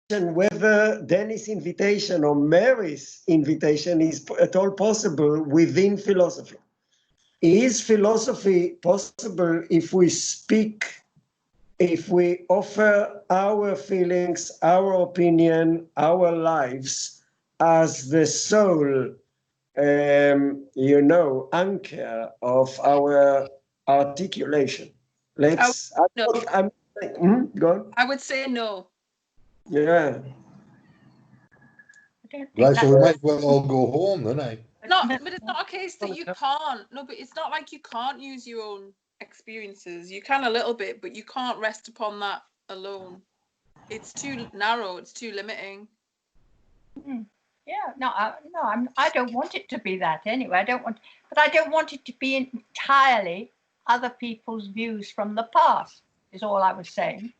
whether Dennis' invitation or Mary's invitation is at all possible within philosophy. Is philosophy possible if we speak, if we offer our feelings, our opinion, our lives as the sole, anchor of our articulation? Let's. No. Go on. I would say no. Yeah. Right, so we might as well all go home then, eh? But it's not a case that you can't. No, but it's not like you can't use your own experiences. You can a little bit, but you can't rest upon that alone. It's too narrow. It's too limiting. Yeah, I don't want it to be that anyway. But I don't want it to be entirely other people's views from the past, is all I was saying.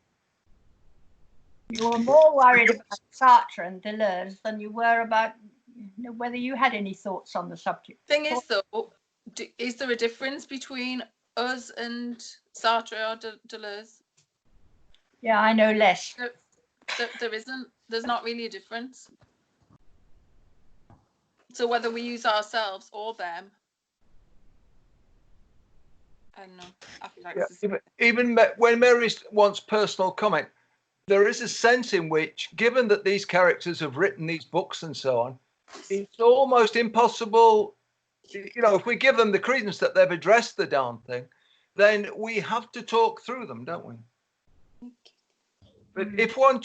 You were more worried about Sartre and Deleuze than you were about whether you had any thoughts on the subject. Thing is, though, is there a difference between us and Sartre or Deleuze? Yeah, I know less. There isn't. There's not really a difference. So whether we use ourselves or them, I don't know. I feel like even when Mary wants personal comment, there is a sense in which, given that these characters have written these books and so on, it's almost impossible, if we give them the credence that they've addressed the darn thing, then we have to talk through them, don't we? But if one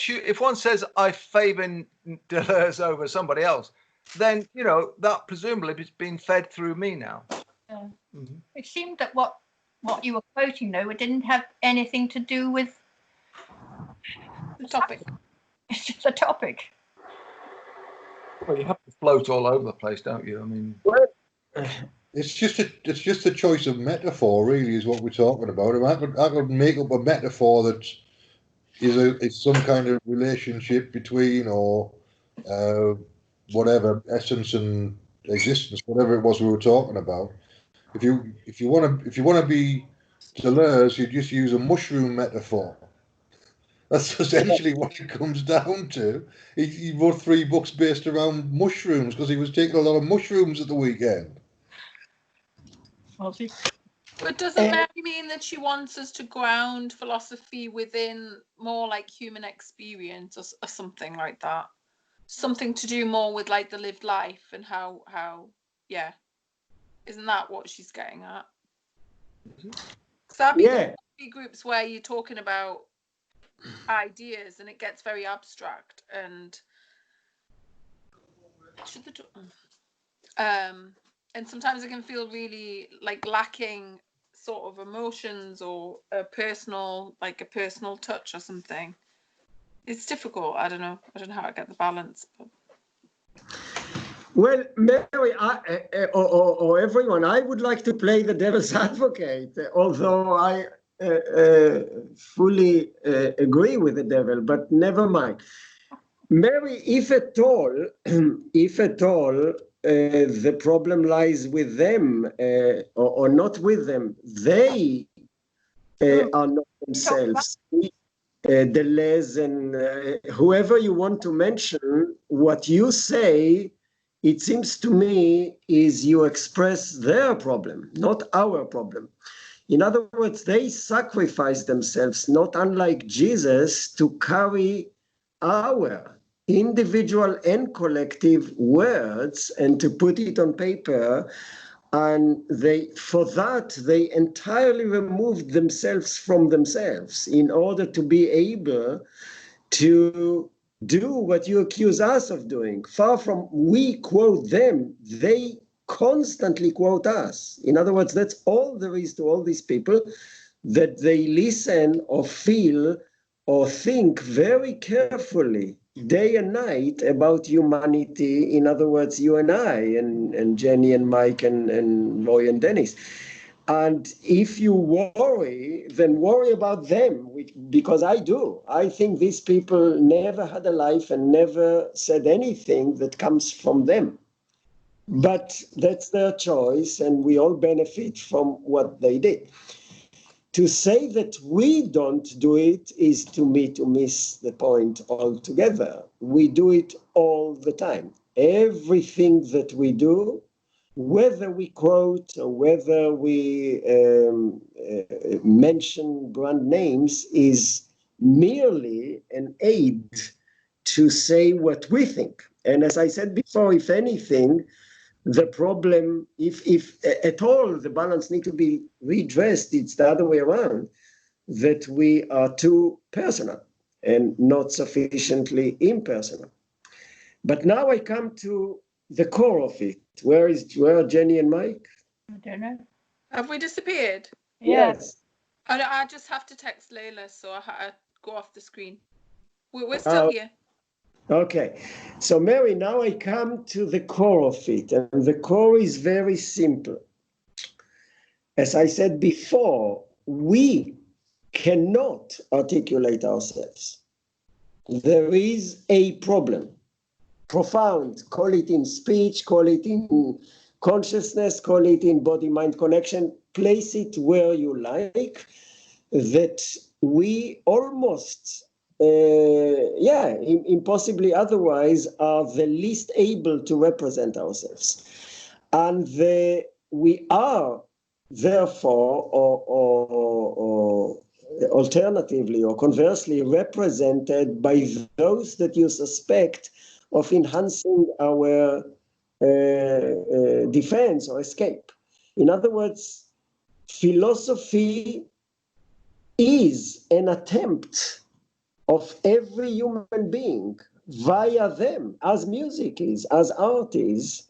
says, I favour Deleuze over somebody else, then, that presumably is being fed through me now. Yeah. Mm-hmm. It seemed that what you were quoting, though, it didn't have anything to do with the topic. It's just a topic. Well, you have to float all over the place, don't you? I mean, it's just a choice of metaphor, really, is what we're talking about. I could make up a metaphor that is some kind of relationship between or whatever essence and existence, whatever it was we were talking about. If you want to be Deleuze, you just use a mushroom metaphor. That's essentially what it comes down to. He wrote 3 books based around mushrooms because he was taking a lot of mushrooms at the weekend. But doesn't Mary mean that she wants us to ground philosophy within more like human experience or something like that? Something to do more with like the lived life and how isn't that what she's getting at? Because there'll be groups where you're talking about ideas and it gets very abstract and and sometimes it can feel really like lacking sort of emotions or a personal touch or something. It's difficult. I don't know how to get the balance. But... Well, Mary, or everyone, I would like to play the devil's advocate, although I fully agree with the devil, but never mind. Mary, if at all, the problem lies with them or not with them, they are not themselves. Deleuze and whoever you want to mention, what you say, it seems to me, is you express their problem, not our problem. In other words, they sacrifice themselves, not unlike Jesus, to carry our individual and collective words and to put it on paper. And they entirely removed themselves from themselves in order to be able to do what you accuse us of doing. Far from we quote them, they constantly quote us. In other words, that's all there is to all these people, that they listen or feel or think very carefully day and night about humanity. In other words, you and I, and Jenny and Mike and Roy and Dennis. And if you worry, then worry about them, because I do. I think these people never had a life and never said anything that comes from them. But that's their choice, and we all benefit from what they did. To say that we don't do it is, to me, to miss the point altogether. We do it all the time. Everything that we do, whether we quote or whether we mention brand names, is merely an aid to say what we think. And as I said before, if anything, the problem, if at all the balance needs to be redressed, it's the other way around, that we are too personal and not sufficiently impersonal. But now I come to the core of it. Where are Jenny and Mike? I don't know. Have we disappeared? Yeah. Yes. I just have to text Layla, so I go off the screen. We're still here. Okay, so Mary, now I come to the core of it, and the core is very simple. As I said before, we cannot articulate ourselves. There is a problem, profound, call it in speech, call it in consciousness, call it in body-mind connection, place it where you like, that we almost impossibly otherwise, are the least able to represent ourselves. And we are, therefore, or alternatively or conversely, represented by those that you suspect of enhancing our defense or escape. In other words, philosophy is an attempt of every human being via them, as music is, as art is,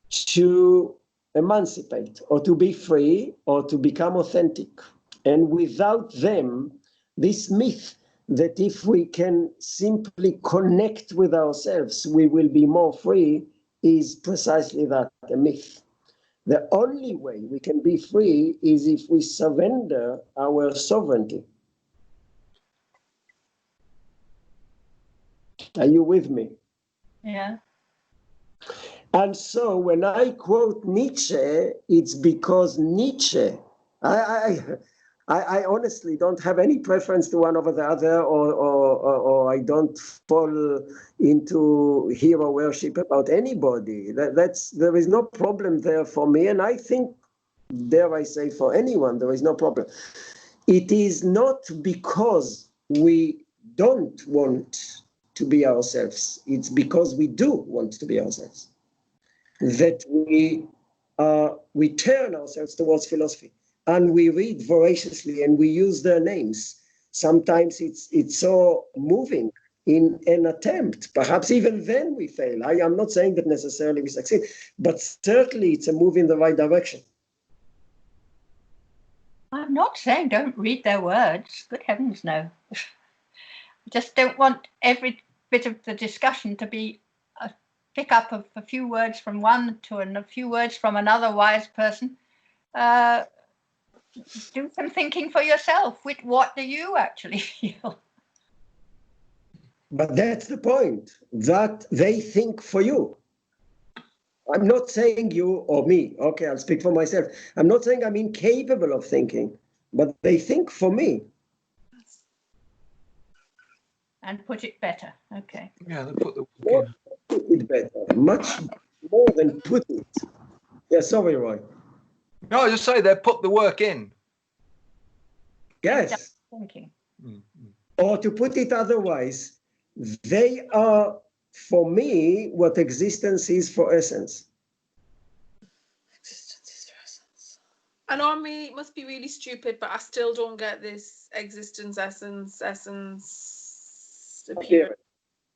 to emancipate or to be free or to become authentic. And without them, this myth that if we can simply connect with ourselves, we will be more free, is precisely that, a myth. The only way we can be free is if we surrender our sovereignty. Are you with me? Yeah. And so when I quote Nietzsche, it's because Nietzsche, I honestly don't have any preference to one over the other, or I don't fall into hero worship about anybody. There is no problem there for me, and I think, dare I say, for anyone, there is no problem. It is not because we don't want to be ourselves. It's because we do want to be ourselves that we turn ourselves towards philosophy, and we read voraciously, and we use their names. Sometimes it's so moving in an attempt. Perhaps even then we fail. I am not saying that necessarily we succeed, but certainly it's a move in the right direction. I'm not saying don't read their words. Good heavens, no. I just don't want every bit of the discussion to be a pick up of a few words from one to a few words from another wise person. Do some thinking for yourself. What do you actually feel? But that's the point, that they think for you. I'm not saying you or me. Okay, I'll speak for myself. I'm not saying I'm incapable of thinking, but they think for me. And put it better. Okay. Yeah, they put the work in. Put it better, much more than put it. Yeah, sorry, Roy. No, I just say they put the work in. Yes. Thinking. Or to put it otherwise, they are, for me, what existence is for essence. Existence is for essence. I know I must be really stupid, but I still don't get this existence, essence, appearance.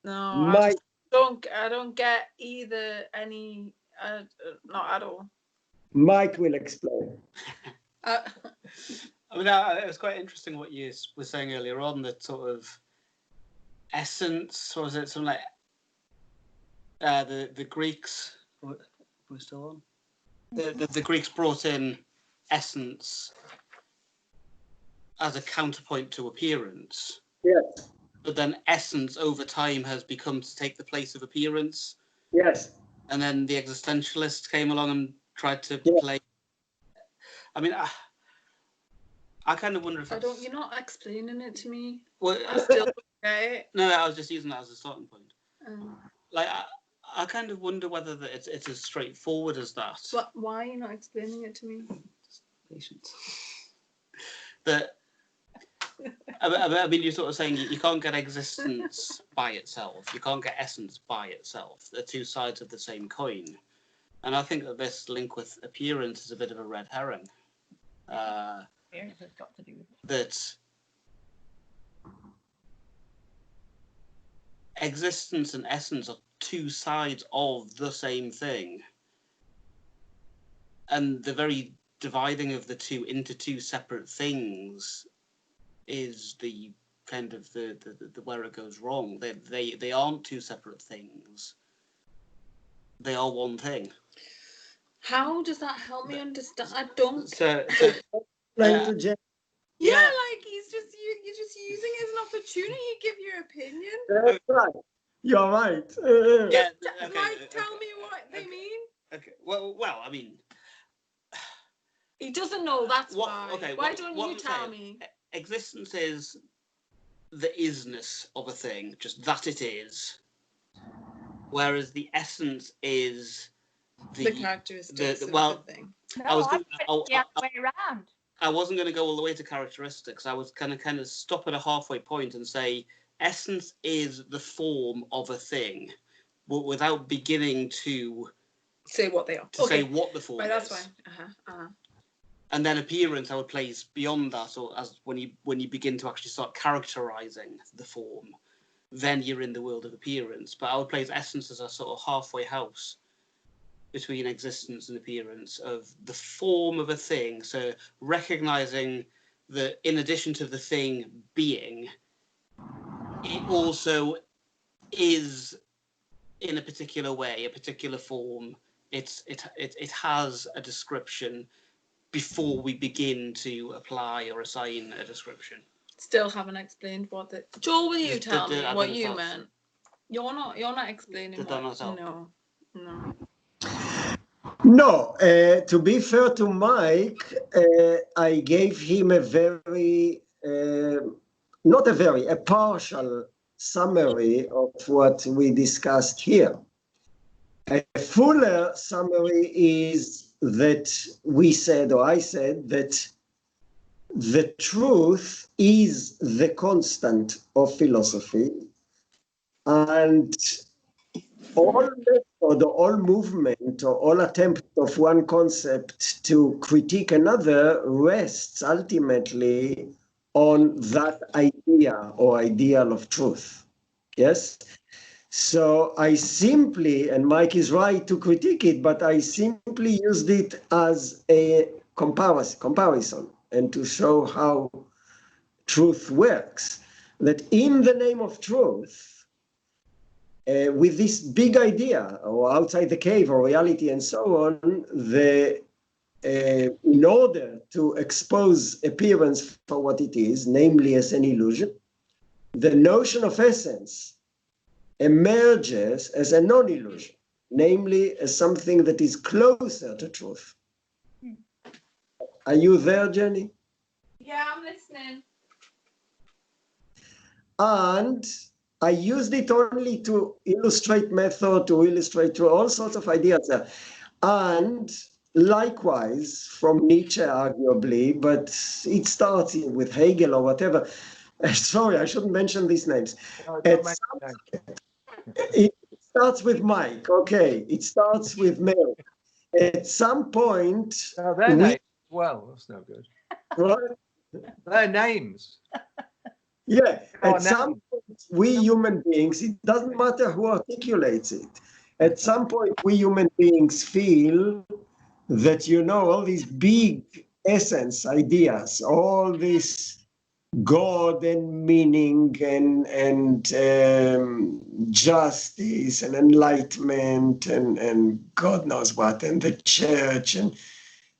No, I don't get either any, not at all. Mike will explain. I mean, it was quite interesting what you were saying earlier on, that sort of essence, or was it something like the Greeks, we're still on? The Greeks brought in essence as a counterpoint to appearance. Yes. But then essence over time has become to take the place of appearance. Yes. And then the existentialists came along and tried to play. I mean, I kind of wonder if I don't. You're not explaining it to me. Well, I still don't get it. no, I was just using that as a starting point. Um, Like, I kind of wonder whether that it's as straightforward as that. but why are you not explaining it to me? Patience. That. I mean, you're sort of saying you can't get existence by itself. You can't get essence by itself. They're two sides of the same coin. And I think that this link with appearance is a bit of a red herring. Appearance has got to do with it. That existence and essence are two sides of the same thing. And the very dividing of the two into two separate things is the kind of the where it goes wrong. They aren't two separate things. They are one thing. How does that help me understand? I don't. So Explain to Jen. Yeah, Yeah. like you're just using it as an opportunity to give your opinion. That's right. You're right. yeah, Mike, tell me what they mean. Okay. Well, I mean, He doesn't know. That's What- why. okay, Why what- don't what you I'm tell saying- me? existence is the isness of a thing, just that it is. Whereas the essence is The characteristics of well, the thing. No, I was I gonna- went the other way around. I wasn't going to go all the way to characteristics. I was kind of stop at a halfway point and say essence is the form of a thing, but without beginning to Say what they are. say what the form Right, that's is. fine. And then appearance I would place beyond that, or as when you begin to actually start characterizing the form, then you're in the world of appearance. But I would place essence as a sort of halfway house between existence and appearance of the form of a thing. So recognizing that in addition to the thing being, it also is in a particular way, a particular form. It has a description before we begin to apply or assign a description. Still haven't explained what the. Joel, will you Just tell did- me I what don't know you if that's- meant? You're not explaining Did that what. not help? No. No, to be fair to Mike, I gave him a very, a partial summary of what we discussed here. A fuller summary is that we said, or I said, that the truth is the constant of philosophy, and all method, or all movement, or all attempt of one concept to critique another rests ultimately on that idea or ideal of truth. Yes? So I simply, and Mike is right to critique it, but I simply used it as a comparison and to show how truth works. That in the name of truth, with this big idea, or outside the cave, or reality, and so on, in order to expose appearance for what it is, namely as an illusion, the notion of essence emerges as a non-illusion, namely as something that is closer to truth. Are you there, Jenny? Yeah, I'm listening. And I used it only to illustrate method, to illustrate to all sorts of ideas there. And likewise, from Nietzsche, arguably, but it starts with Hegel or whatever. Sorry, I shouldn't mention these names. No, At don't make some- sense. It starts with Mike, okay. It starts with Mary. At some point, No, their we- names. Well, that's no good. right? Their names. Yeah, Oh, at some point, we human beings, it doesn't matter who articulates it. At some point, we human beings feel that, all these big essence ideas, all this God and meaning and justice and enlightenment and God knows what, and the church and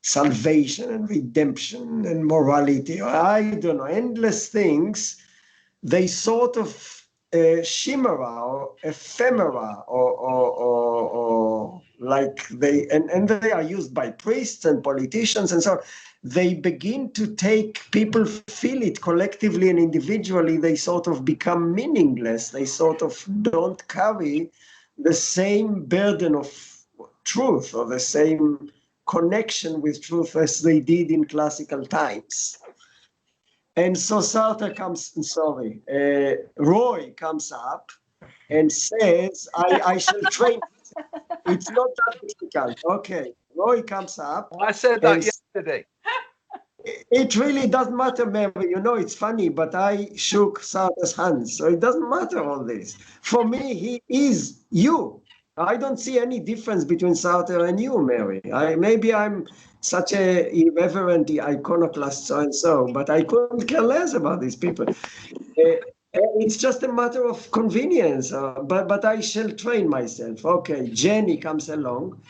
salvation and redemption and morality, or I don't know, endless things, they sort of chimera or ephemera or like and they are used by priests and politicians and so on. They begin to take, people feel it collectively and individually, they sort of become meaningless. They sort of don't carry the same burden of truth or the same connection with truth as they did in classical times. And so Sartre Roy comes up and says, I shall train. It's not that difficult. Okay, Roy comes up. I said that yesterday. It really doesn't matter, Mary. You know, it's funny, but I shook Sartre's hands, so it doesn't matter all this. For me, he is you. I don't see any difference between Sartre and you, Mary. Maybe I'm such a irreverent iconoclast, so and so, but I couldn't care less about these people. It's just a matter of convenience, but I shall train myself. Okay, Jenny comes along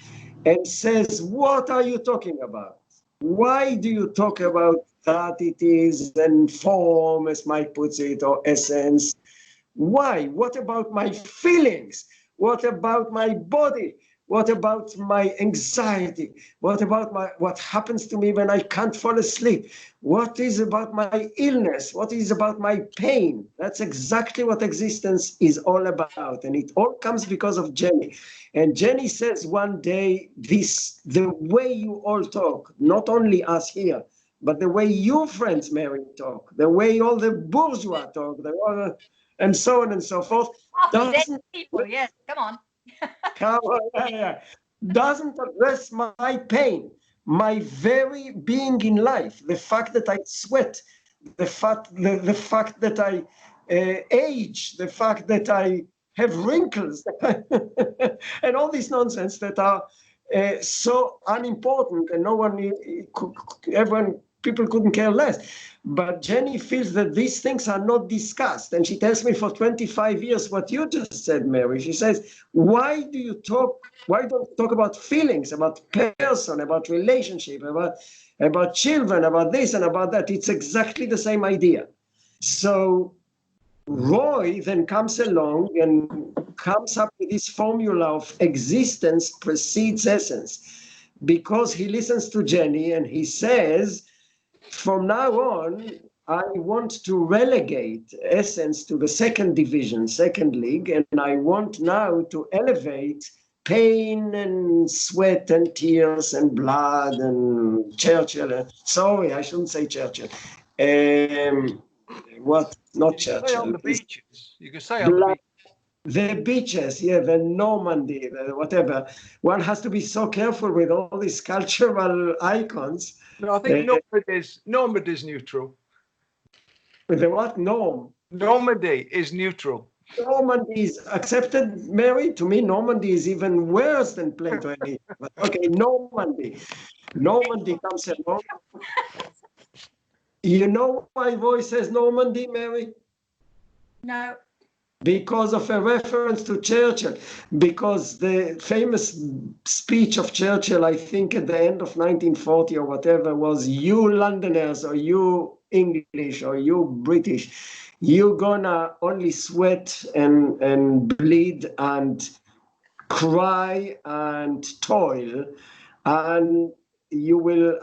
and says, what are you talking about? Why do you talk about that it is and form, as Mike puts it, or essence? Why? What about my feelings? What about my body? What about my anxiety? What about what happens to me when I can't fall asleep? What is about my illness? What is about my pain? That's exactly what existence is all about. And it all comes because of Jenny. And Jenny says one day, the way you all talk, not only us here, but the way you friends, Mary, talk, the way all the bourgeois talk, and so on and so forth. Doesn't people, yes, come on. Doesn't address my pain, my very being in life, the fact that I sweat, the fact that I age, the fact that I have wrinkles, and all this nonsense that are so unimportant, and people couldn't care less. But Jenny feels that these things are not discussed. And she tells me for 25 years what you just said, Mary. She says, why don't you talk about feelings, about person, about relationship, about children, about this and about that? It's exactly the same idea. So Roy then comes along and comes up with this formula of existence precedes essence, because he listens to Jenny and he says, from now on, I want to relegate essence to the second division, second league, and I want now to elevate pain and sweat and tears and blood and Churchill. Sorry, I shouldn't say Churchill. Not Churchill. Say on the beaches. You can say on the beaches. The beaches, yeah, the Normandy, whatever. One has to be so careful with all these cultural icons. No, I think Normandy is neutral. With the what? Norm? Normandy is neutral. Normandy is accepted, Mary. To me, Normandy is even worse than Plato. Okay, Normandy. Normandy comes along. You know why Roy says Normandy, Mary? No. Because of a reference to Churchill, because the famous speech of Churchill, I think at the end of 1940 or whatever, was, you Londoners or you English or you British, you're gonna only sweat and bleed and cry and toil, and you will,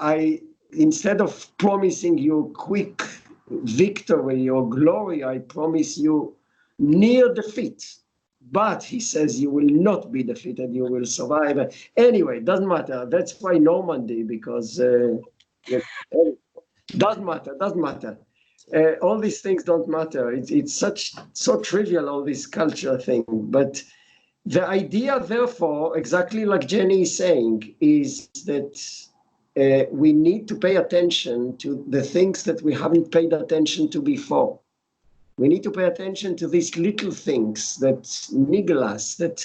instead of promising you quick victory or glory, I promise you near defeat. But he says you will not be defeated, you will survive. Anyway, doesn't matter. That's why Normandy, because doesn't matter. All these things don't matter. It's so trivial, all this culture thing. But the idea, therefore, exactly like Jenny is saying, is that we need to pay attention to the things that we haven't paid attention to before. We need to pay attention to these little things that niggle us, that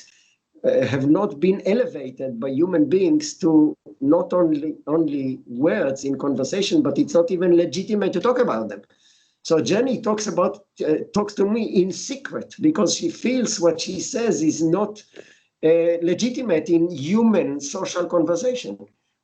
have not been elevated by human beings to not only words in conversation, but it's not even legitimate to talk about them. So Jenny talks to me in secret, because she feels what she says is not legitimate in human social conversation.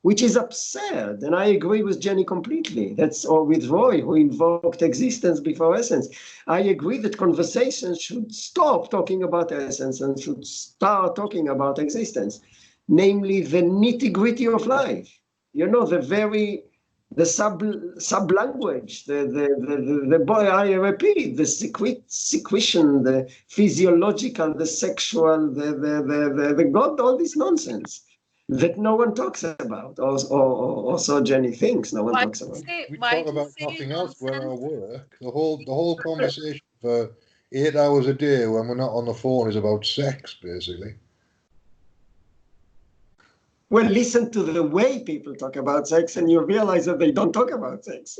which is absurd. And I agree with Jenny completely. Or with Roy, who invoked existence before essence. I agree that conversations should stop talking about essence and should start talking about existence, namely the nitty-gritty of life. You know, the sub language, the boy, I repeat, the secretion, the physiological, the sexual, the God, all this nonsense that no one talks about, or so Jenny thinks no one talks about. We talk about nothing else when our work. The whole conversation for 8 hours a day when we're not on the phone is about sex, basically. Well, listen to the way people talk about sex, and you realize that they don't talk about sex.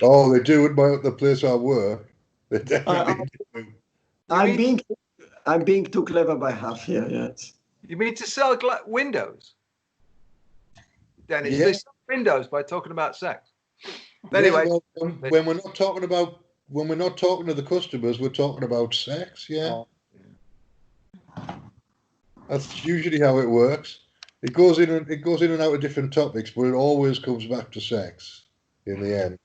Oh, they do at the place I work. They definitely do. I'm being too clever by half here. Yes. You mean to sell windows? Dennis, Yeah. they sell windows by talking about sex. Yeah, Anyway, well, when we're not talking to the customers, we're talking about sex. Yeah, that's usually how it works. It goes in and out of different topics, but it always comes back to sex in the end.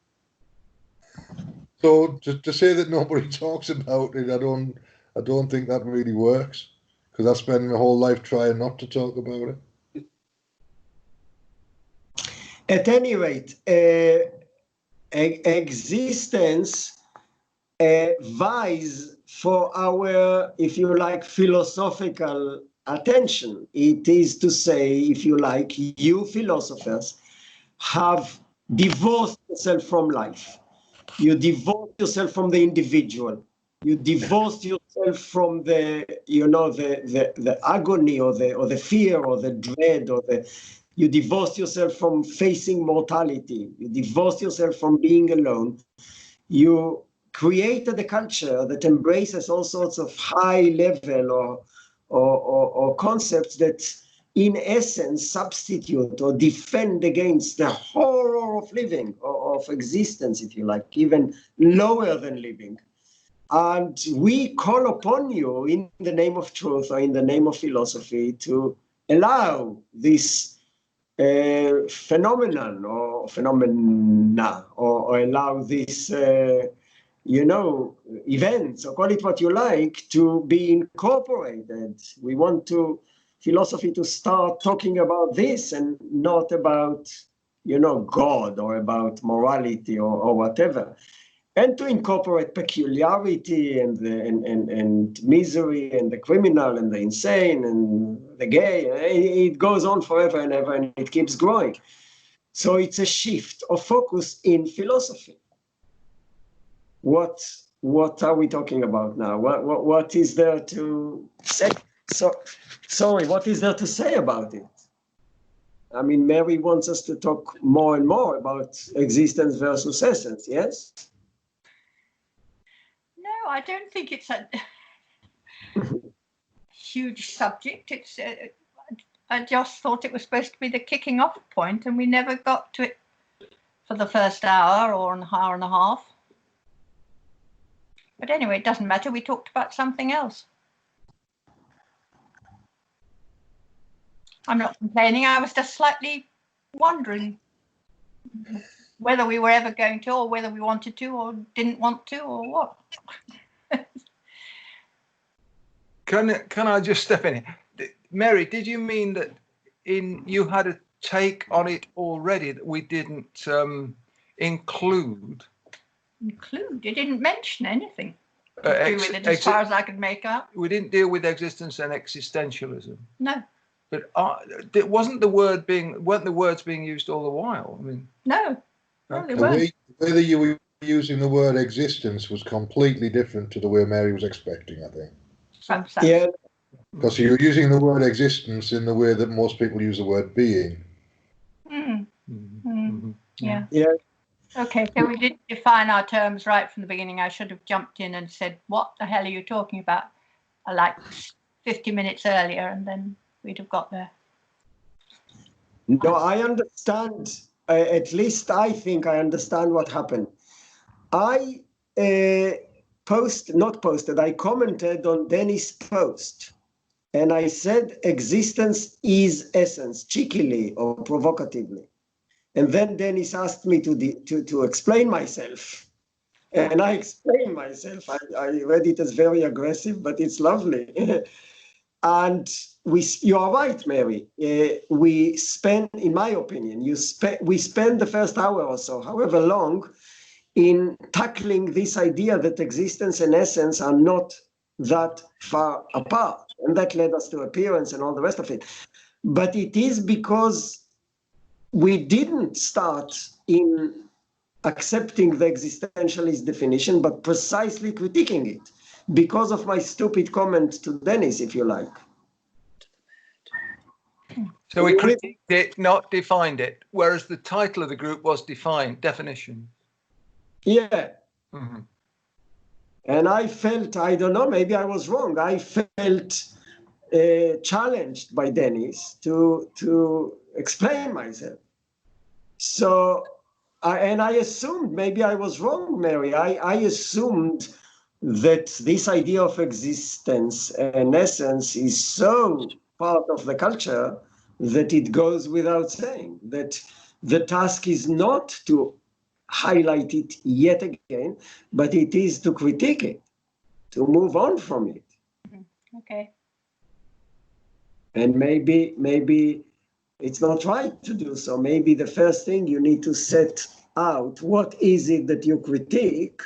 So to say that nobody talks about it, I don't think that really works, because I spend my whole life trying not to talk about it. At any rate, existence vies for our, if you like, philosophical attention. It is to say, if you like, you philosophers have divorced yourself from life. You divorce yourself from the individual. You divorce yourself from the agony or the fear or the dread you divorce yourself from facing mortality. You divorce yourself from being alone. You created a culture that embraces all sorts of high level or concepts that in essence substitute or defend against the horror of living, or of existence, if you like, even lower than living. And we call upon you in the name of truth or in the name of philosophy to allow this phenomenon or phenomena, or allow this events, or call it what you like, to be incorporated. We want philosophy to start talking about this and not about God or about morality or whatever, and to incorporate peculiarity and misery and the criminal and the insane and the gay. It goes on forever and ever, and it keeps growing. So it's a shift of focus in philosophy. What are we talking about now? What is there to say? What is there to say about it? I mean, Mary wants us to talk more and more about existence versus essence, yes? No, I don't think it's a huge subject. I just thought it was supposed to be the kicking off point, and we never got to it for the first hour or an hour and a half. But anyway, it doesn't matter. We talked about something else. I'm not complaining. I was just slightly wondering whether we were ever going to, or whether we wanted to or didn't want to, or what. Can I just step in here? Mary, did you mean that you had a take on it already that we didn't include? Include? You didn't mention anything to do with it, as far as I could make out. We didn't deal with existence and existentialism. No. But weren't the words being used all the while? I mean, no, they The weren't. way that you were using the word existence was completely different to the way Mary was expecting, I think. Yeah. Because you were using the word existence in the way that most people use the word being. Yeah. Yeah. Okay, so we didn't define our terms right from the beginning. I should have jumped in and said, what the hell are you talking about? Like 50 minutes earlier, and then we'd have got there. No, I understand. At least I think I understand what happened. I commented on Dennis' post and I said existence is essence, cheekily or provocatively. And then Dennis asked me to explain myself. And I explained myself. I read it as very aggressive, but it's lovely. And you are right, Mary. We spend, in my opinion, we spend the first hour or so, however long, in tackling this idea that existence and essence are not that far apart. And that led us to appearance and all the rest of it. But it is because we didn't start in accepting the existentialist definition, but precisely critiquing it, because of my stupid comment to Dennis, if you like. So we critiqued it, not defined it, whereas the title of the group was definition. Yeah. Mm-hmm. And I felt, I don't know, maybe I was wrong. I felt challenged by Dennis to explain myself. So, I assumed, maybe I was wrong, Mary. I assumed that this idea of existence and essence is so part of the culture that it goes without saying, that the task is not to highlight it yet again, but it is to critique it, to move on from it. Okay. And maybe it's not right to do so. Maybe the first thing you need to set out, what is it that you critique,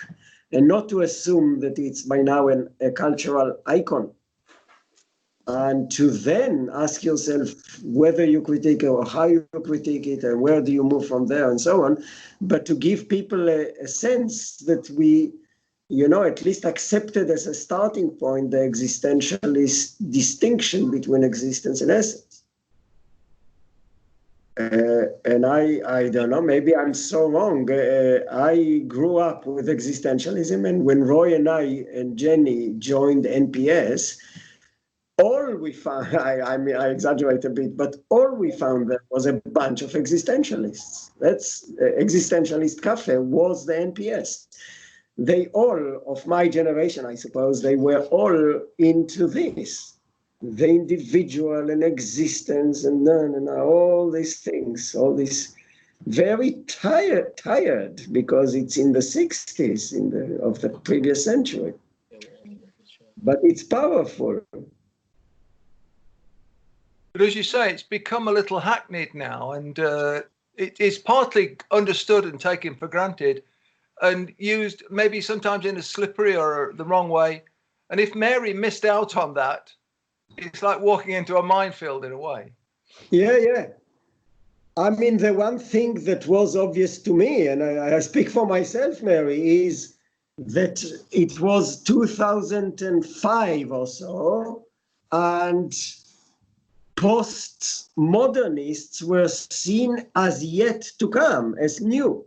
and not to assume that it's by now a cultural icon. And to then ask yourself whether you critique it or how you critique it and where do you move from there and so on. But to give people a sense that we, at least accepted as a starting point the existentialist distinction between existence and essence. And I don't know, maybe I'm so wrong. I grew up with existentialism, and when Roy and I and Jenny joined NPS, all we found, I mean, I exaggerate a bit, but all we found there was a bunch of existentialists. That's Existentialist Cafe was the NPS. They all, of my generation, I suppose, they were all into this. The individual and existence and all these things, all this very tired because it's in the 60s of the previous century. But it's powerful. But as you say, it's become a little hackneyed now, and it is partly understood and taken for granted and used maybe sometimes in a slippery or the wrong way. And if Mary missed out on that, it's like walking into a minefield in a way. Yeah. I mean, the one thing that was obvious to me, and I speak for myself, Mary, is that it was 2005 or so, and postmodernists were seen as yet to come, as new.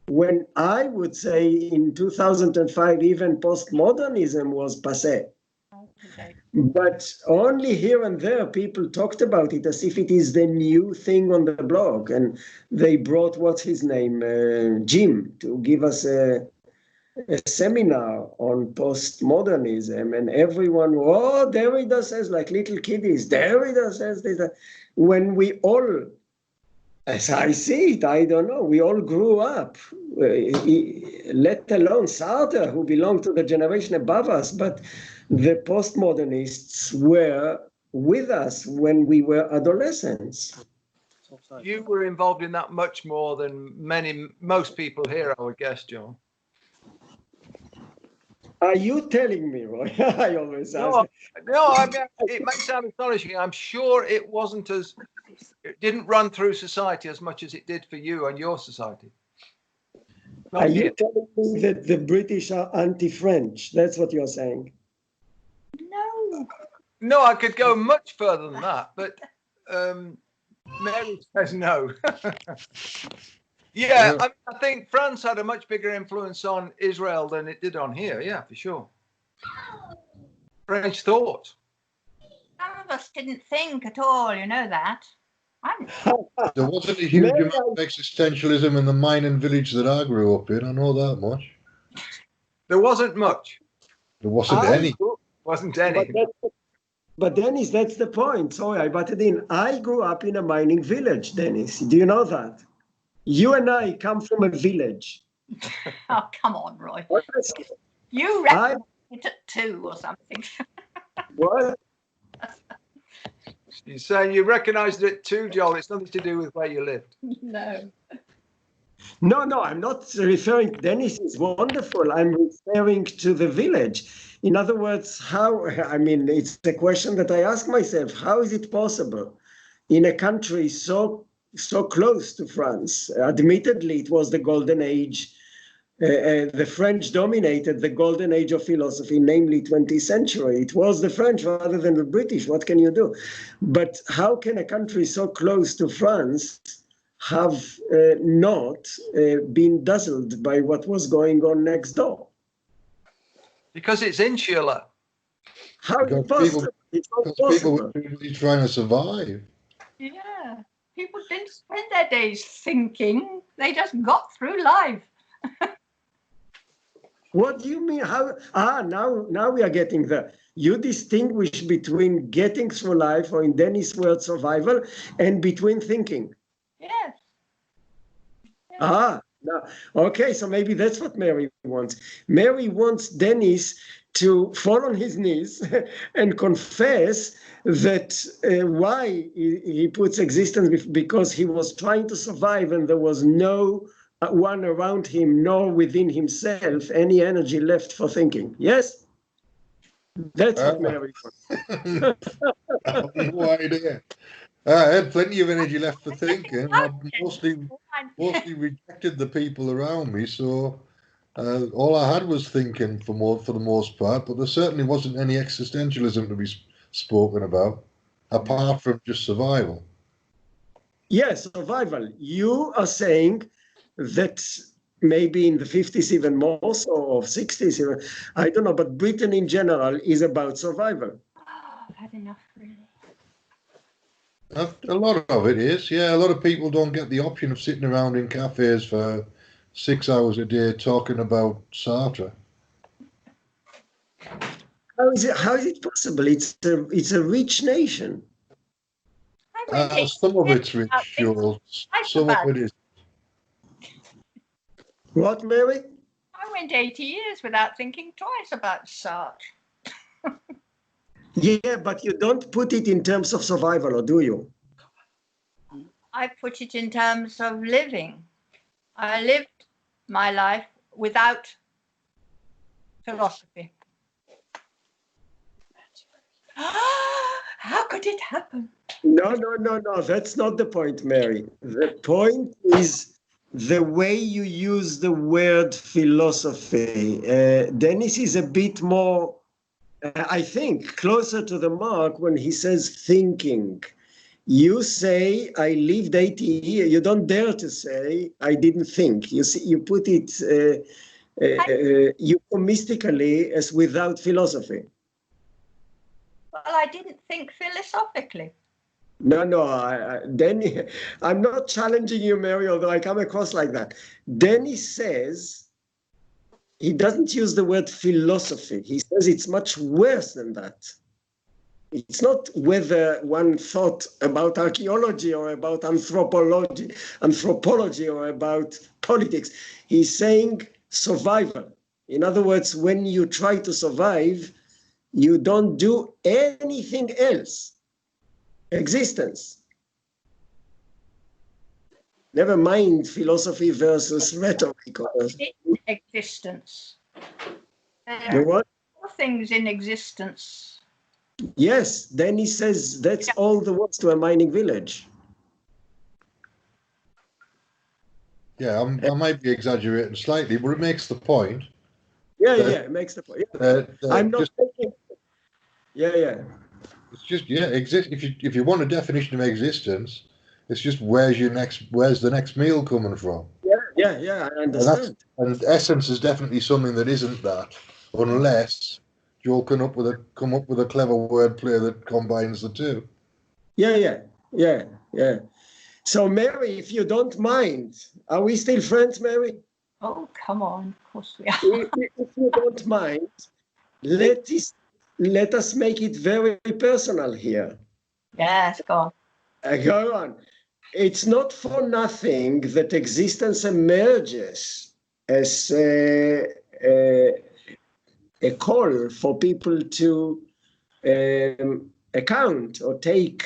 When I would say in 2005, even postmodernism was passé. But only here and there people talked about it as if it is the new thing on the blog. And they brought, what's his name, Jim, to give us a seminar on postmodernism. And everyone, Derrida says, like little kiddies, Derrida says this. When we all, as I see it, I don't know, we all grew up, let alone Sartre, who belonged to the generation above us, but the postmodernists were with us when we were adolescents. You were involved in that much more than most people here, I would guess, John. Are you telling me, Roy? I always ask. No, I mean, it may sound astonishing. I'm sure it didn't run through society as much as it did for you and your society. Are you telling me that the British are anti-French? That's what you're saying. No, I could go much further than that, but Mary says no. Yeah, I think France had a much bigger influence on Israel than it did on here. Yeah, for sure. French thought. Some of us didn't think at all, you know that. There wasn't a huge amount of existentialism in the mining village that I grew up in. I know that much. There wasn't much. There wasn't any. Wasn't any. But Dennis, that's the point. Sorry, I butted in. I grew up in a mining village, Dennis. Do you know that? You and I come from a village. Oh, come on, Roy. Honestly, You I reckon it at 2 or something. what? You're saying you recognised it too, Joel. It's nothing to do with where you lived. No. No, I'm not referring. Dennis is wonderful. I'm referring to the village. In other words, how? I mean, it's a question that I ask myself. How is it possible in a country so close to France? Admittedly, it was the golden age. The French dominated the golden age of philosophy, namely 20th century. It was the French rather than the British. What can you do? But how can a country so close to France have not been dazzled by what was going on next door? Because it's insular. How is it Because possible? It's not Because people possible. were too busy trying to survive. Yeah. People didn't spend their days thinking. They just got through life. What do you mean? How? Now we are getting there. You distinguish between getting through life, or in Dennis' word, survival, and between thinking. Yes. No. Okay, so maybe that's what Mary wants. Mary wants Dennis to fall on his knees and confess that why he puts existence, because he was trying to survive and there was no one around him, nor within himself, any energy left for thinking. Yes? That's what Mary wants. I have no idea. I had plenty of energy left for thinking. I mostly rejected the people around me, so all I had was thinking for the most part. But there certainly wasn't any existentialism to be spoken about, apart from just survival. Yes, survival. You are saying that maybe in the 50s even more so, or 60s even, I don't know, but Britain in general is about survival. Oh, I've had enough, really. A lot of it is, yeah. A lot of people don't get the option of sitting around in cafes for 6 hours a day talking about Sartre. How is it possible? It's a rich nation. Some of it's rich, Joel. Some of it is. What, Mary? I went 80 years without thinking twice about Sartre. Yeah, but you don't put it in terms of survival, or do you? I put it in terms of living. I lived my life without philosophy. How could it happen? No. That's not the point, Mary. The point is the way you use the word philosophy. Dennis is a bit more, I think, closer to the mark when he says thinking. You say, I lived 80 years. You don't dare to say, I didn't think. You see, you put it euphemistically as without philosophy. Well, I didn't think philosophically. No, Denny, I'm not challenging you, Mary, although I come across like that. Denny says, he doesn't use the word philosophy. He says it's much worse than that. It's not whether one thought about archaeology or about anthropology or about politics. He's saying survival. In other words, when you try to survive, you don't do anything else. Existence. Never mind philosophy versus rhetoric. In existence. The There what? are things in existence. Yes, then he says that's all there was to a mining village. Yeah, I might be exaggerating slightly, but it makes the point. Yeah, it makes the point. Yeah. I'm not thinking. Yeah. It's just exist. If you want a definition of existence, it's just where's the next meal coming from? Yeah, I understand. And essence is definitely something that isn't that, unless you'll come up with a clever wordplay that combines the two. Yeah. So, Mary, if you don't mind, are we still friends, Mary? Oh, come on. Of course we are. If you don't mind, let let us make it very personal here. Yes, go on. Go on. It's not for nothing that existence emerges as a call for people to account or take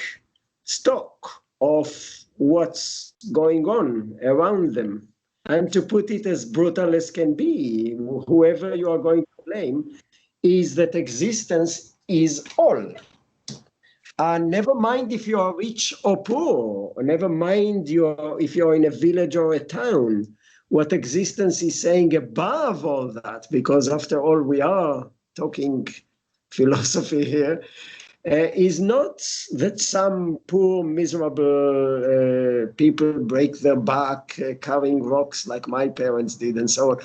stock of what's going on around them. And to put it as brutal as can be, whoever you are going to blame, is that existence is all. Never mind if you are rich or poor, or never mind if you're in a village or a town. What existence is saying above all that, because after all, we are talking philosophy here, is not that some poor, miserable people break their back carrying rocks like my parents did and so on,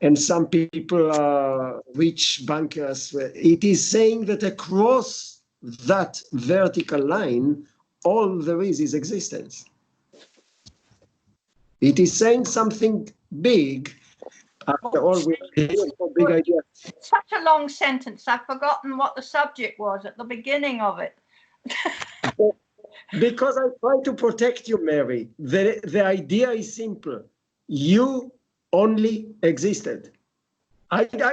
and some people are rich bankers. It is saying that across that vertical line, all there is existence. It is saying something big. After all, we are here for big ideas. Such a long sentence. I've forgotten what the subject was at the beginning of it. Because I try to protect you, Mary. The idea is simple. You only existed.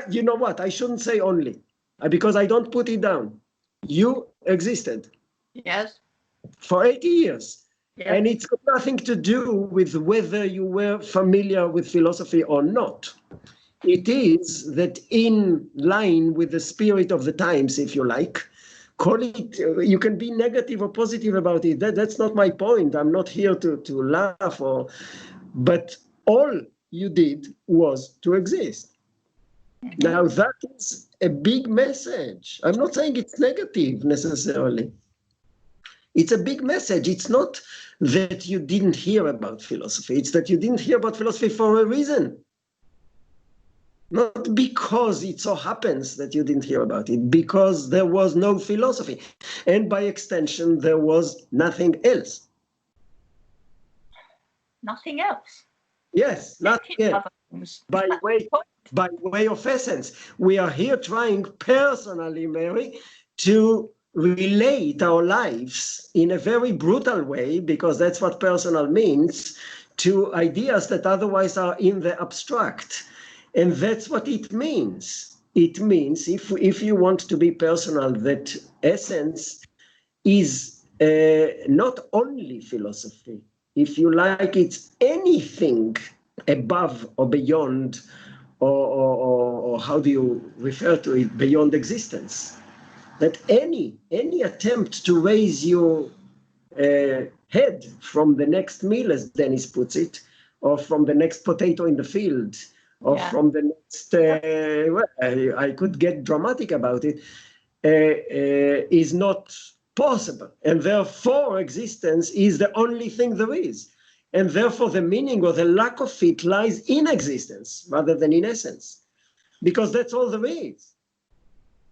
You know what? I shouldn't say only, because I don't put it down. You existed. Yes. For 80 years. Yes. And it's got nothing to do with whether you were familiar with philosophy or not. It is that in line with the spirit of the times, if you like, call it, you can be negative or positive about it. That's not my point. I'm not here to laugh, but all you did was to exist. Now that is a big message. I'm not saying it's negative necessarily. It's a big message. It's not that you didn't hear about philosophy. It's that you didn't hear about philosophy for a reason. Not because it so happens that you didn't hear about it, because there was no philosophy. And by extension, there was nothing else. Nothing else? Yes, nothing else. By way of essence. We are here trying personally, Mary, to relate our lives in a very brutal way, because that's what personal means, to ideas that otherwise are in the abstract. And that's what it means. It means, if you want to be personal, that essence is not only philosophy. If you like, it's anything above or beyond, or how do you refer to it, beyond existence. That any attempt to raise your head from the next meal, as Dennis puts it, or from the next potato in the field, or from the next, I could get dramatic about it, is not possible. And therefore, existence is the only thing there is. And therefore, the meaning or the lack of it lies in existence rather than in essence, because that's all there is.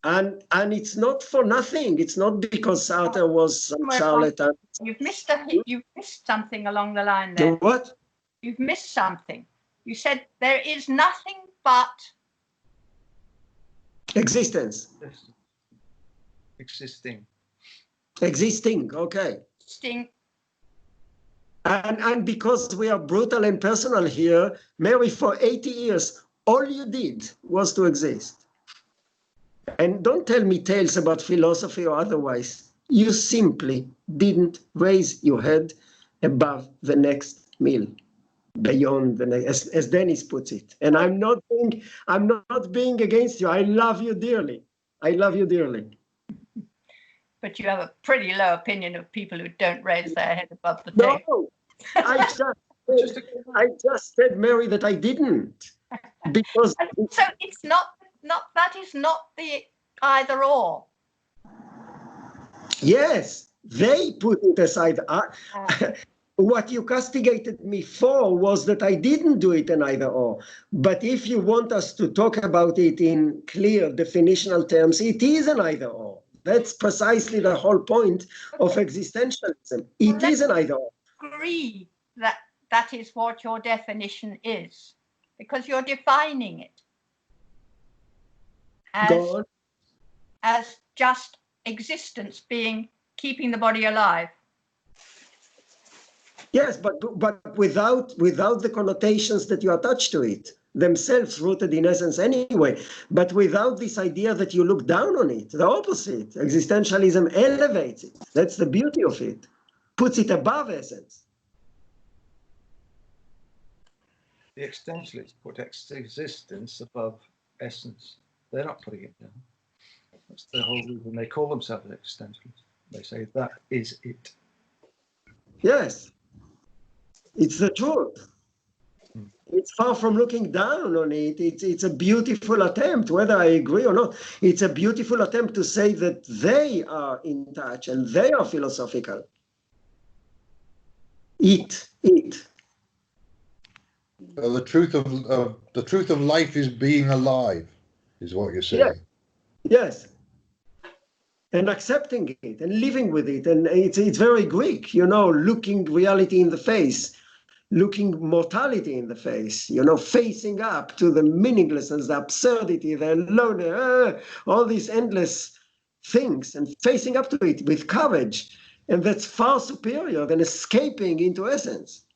And it's not for nothing. It's not because Sartre was some charlatan. You've missed something along the line there. What? You've missed something. You said there is nothing but existence. Existing. Okay. Existing. And because we are brutal and personal here, Mary, for 80 years, all you did was to exist. And don't tell me tales about philosophy or otherwise. You simply didn't raise your head above the next meal, beyond the next, as Dennis puts it. And I'm not being against you. I love you dearly. But you have a pretty low opinion of people who don't raise their head above the table. No, I just said, Mary, that I didn't. Because so it's not that is not the either or. Yes, they put it aside. What you castigated me for was that I didn't do it in either or. But if you want us to talk about it in clear definitional terms, it is an either or. That's precisely the whole point of existentialism. It is an either or. Agree that that is what your definition is, because you're defining it as just existence being keeping the body alive. Yes, but without the connotations that you attach to it, themselves rooted in essence anyway, but without this idea that you look down on it, the opposite. Existentialism elevates it. That's the beauty of it. Puts it above essence. The existentialists put existence above essence. They're not putting it down. That's the whole reason they call themselves existentialists. They say that is it. Yes. It's the truth. It's far from looking down on it. It's a beautiful attempt, whether I agree or not. It's a beautiful attempt to say that they are in touch and they are philosophical. It. The truth of life is being alive, is what you're saying. Yes. And accepting it and living with it. And it's very Greek, looking reality in the face, looking mortality in the face, facing up to the meaninglessness, the absurdity, the alone, all these endless things, and facing up to it with courage. And that's far superior than escaping into essence.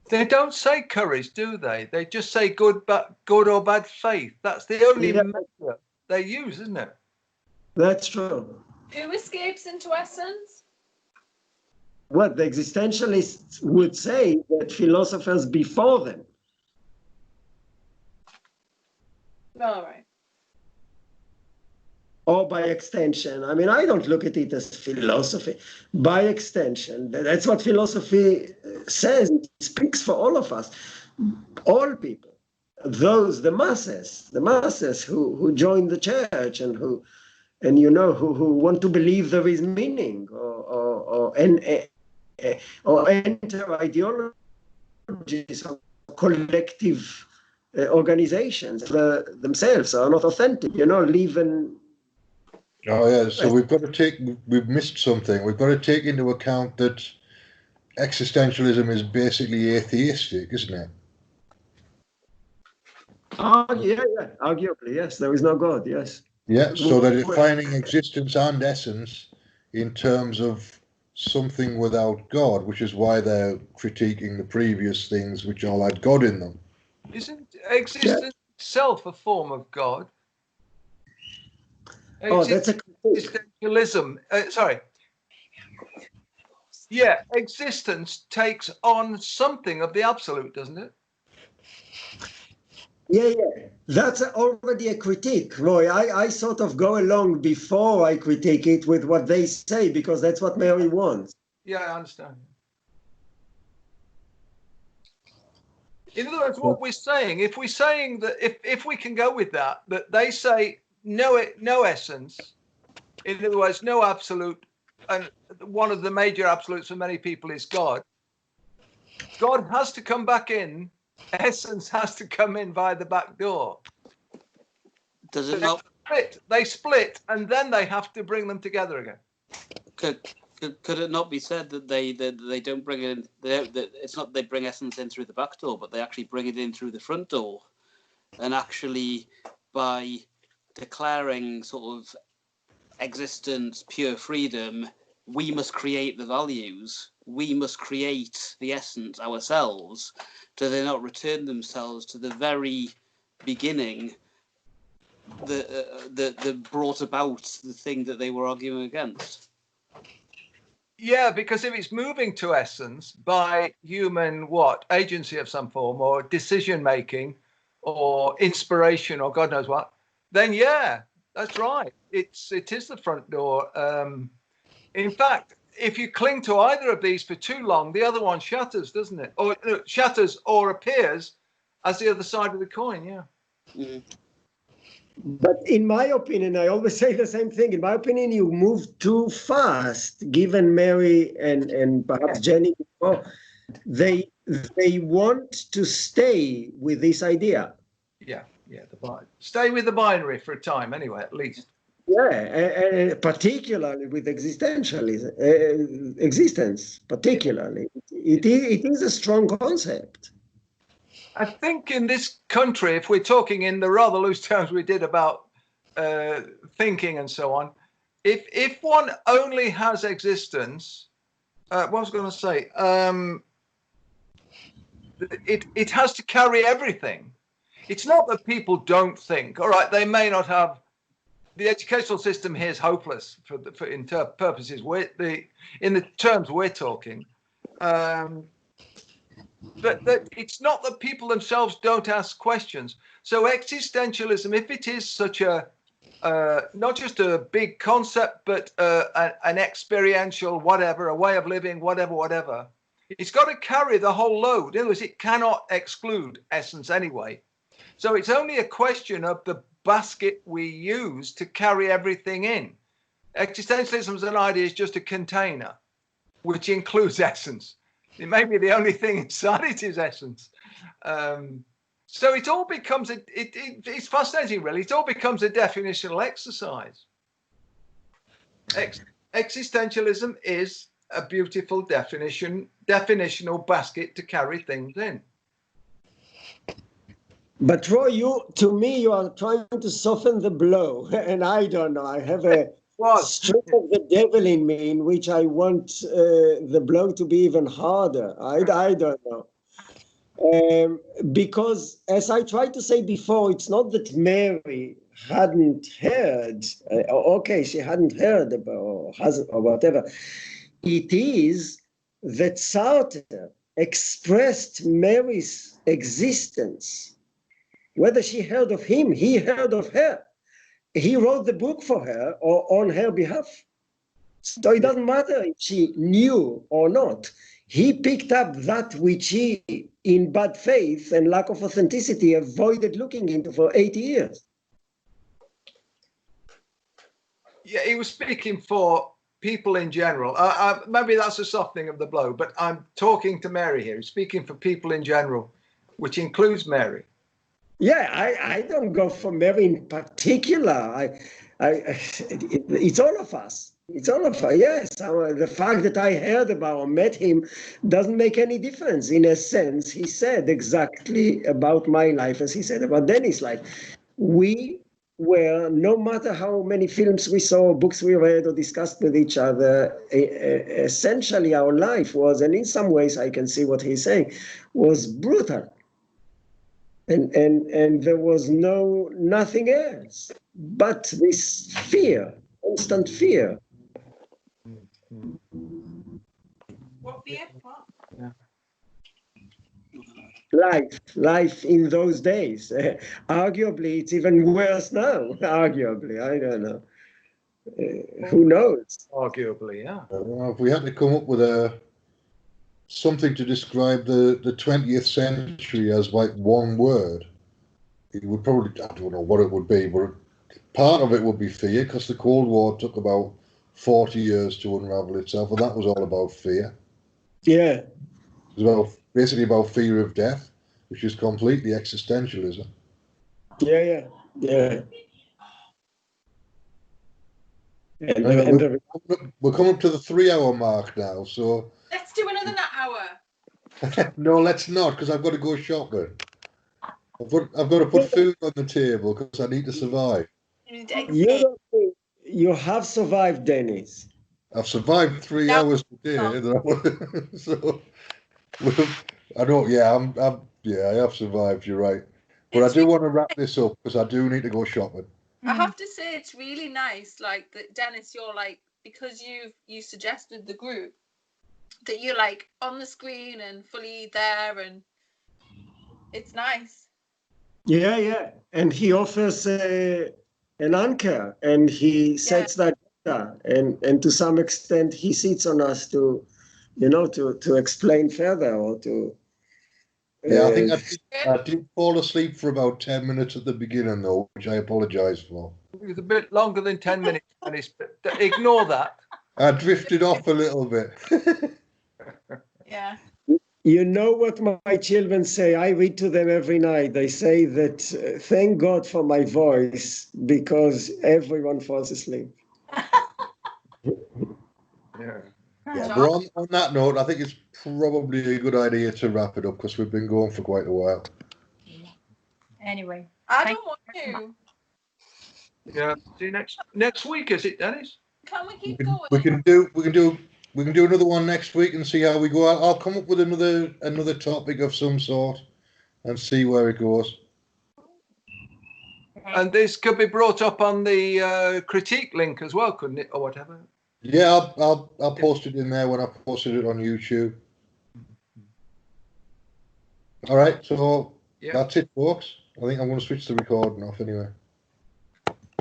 They don't say courage, do they? They just say good or bad faith. That's the only measure they use, isn't it? That's true. Who escapes into essence? What the existentialists would say that philosophers before them. All right. Or by extension. I mean, I don't look at it as philosophy. By extension, that's what philosophy says. It speaks for all of us, all people. The masses who join the church and who want to believe there is meaning or enter ideologies or collective organizations themselves are not authentic, live in. Oh yeah, so we've missed something. We've got to take into account that existentialism is basically atheistic, isn't it? Arguably, yes. There is no God, yes. Yeah, so they're defining existence and essence in terms of something without God, which is why they're critiquing the previous things which all had God in them. Isn't existence itself a form of God? That's a existentialism. Yeah, existence takes on something of the absolute, doesn't it? Yeah. That's already a critique, Roy. I sort of go along before I critique it with what they say, because that's what Mary wants. Yeah, I understand. In other words, what we're saying, if we're saying that if we can go with that they say no essence, in other words, no absolute, and one of the major absolutes for many people is God. God has to come back in. Essence has to come in via the back door. Does it not? They split, and then they have to bring them together again. Could it not be said that they don't bring it in? That it's not they bring essence in through the back door, but they actually bring it in through the front door, and actually by declaring sort of existence, pure freedom, we must create the values. We must create the essence ourselves. Do they not return themselves to the very beginning that brought about the thing that they were arguing against? Yeah, because if it's moving to essence by human agency of some form, or decision making, or inspiration, or God knows what, then yeah, that's right. It is the front door. In fact, if you cling to either of these for too long, the other one shatters, doesn't it? Or shatters or appears as the other side of the coin, yeah. Mm. But in my opinion, I always say the same thing. In my opinion, you move too fast, given Mary and perhaps Jenny before. They want to stay with this idea. Yeah, stay with the binary for a time anyway, at least. Yeah, and particularly with existentialism, existence, particularly. It is a strong concept. I think in this country, if we're talking in the rather loose terms we did about thinking and so on, if one only has existence, what was I going to say? It has to carry everything. It's not that people don't think. All right, they may not have. The educational system here is hopeless for purposes in the terms we're talking. But it's not that people themselves don't ask questions. So existentialism, if it is such a not just a big concept, but an experiential whatever, a way of living, whatever, it's got to carry the whole load. In other words, it cannot exclude essence anyway. So it's only a question of the basket we use to carry everything in. Existentialism as an idea is just a container, which includes essence. It may be the only thing inside it is essence. So it all becomes it's fascinating, really. It all becomes a definitional exercise. Existentialism is a beautiful definitional basket to carry things in. But Roy, to me, you are trying to soften the blow, and I don't know. I have a stroke of the devil in me, in which I want the blow to be even harder. I don't know. Because, as I tried to say before, it's not that Mary hadn't heard. Okay, she hadn't heard about or hasn't or whatever. It is that Sartre expressed Mary's existence. Whether she heard of him, he heard of her. He wrote the book for her or on her behalf. So it doesn't matter if she knew or not. He picked up that which he, in bad faith and lack of authenticity, avoided looking into for 80 years. Yeah, he was speaking for people in general. Maybe that's a softening of the blow, but I'm talking to Mary here. He's speaking for people in general, which includes Mary. Yeah, I don't go for Mary in particular. It's all of us. It's all of us. Yes, the fact that I heard about or met him doesn't make any difference. In a sense, he said exactly about my life as he said about Dennis' life. We were, no matter how many films we saw, books we read or discussed with each other, essentially our life was, and in some ways I can see what he's saying, was brutal. And there was nothing else but this fear, constant fear. What fear? What? Yeah. Life in those days. Arguably, it's even worse now. Arguably, I don't know. Who knows? Arguably, yeah. If we had to come up with something to describe the 20th century as like one word, it would probably, I don't know what it would be, but part of it would be fear, because the Cold War took about 40 years to unravel itself, and that was all about fear. Yeah. It was basically about fear of death, which is completely existentialism. Yeah. We're coming up to the 3-hour mark now, so Let's do another hour. no, let's not, because I've got to go shopping. I've got to put food on the table because I need to survive. You have survived, Dennis. I've survived 3 hours today, so I don't. Yeah, I have survived. You're right, but I do want to wrap this up because I do need to go shopping. I have to say it's really nice, like that, Dennis. You're like, because you suggested the group, that you're like on the screen and fully there, and it's nice. Yeah, and he offers an anchor, and he sets that data, and to some extent he sits on us to explain further or to. Yeah, I think I did fall asleep for about 10 minutes at the beginning, though, which I apologise for. It was a bit longer than 10 minutes, Dennis, but ignore that. I drifted off a little bit. Yeah. You know what my children say? I read to them every night. They say that thank God for my voice because everyone falls asleep. Yeah. Yeah, but on that note, I think it's probably a good idea to wrap it up because we've been going for quite a while. Anyway. I don't want to. Yeah. See you next week, is it, Dennis? Can we We keep can, going? we can do another one next week and see how we go. I'll come up with another topic of some sort and see where it goes. And this could be brought up on the critique link as well, couldn't it, or whatever? Yeah, I'll post it in there when I posted it on YouTube. All right, so Yeah. that's it, folks. I think I'm going to switch the recording off anyway.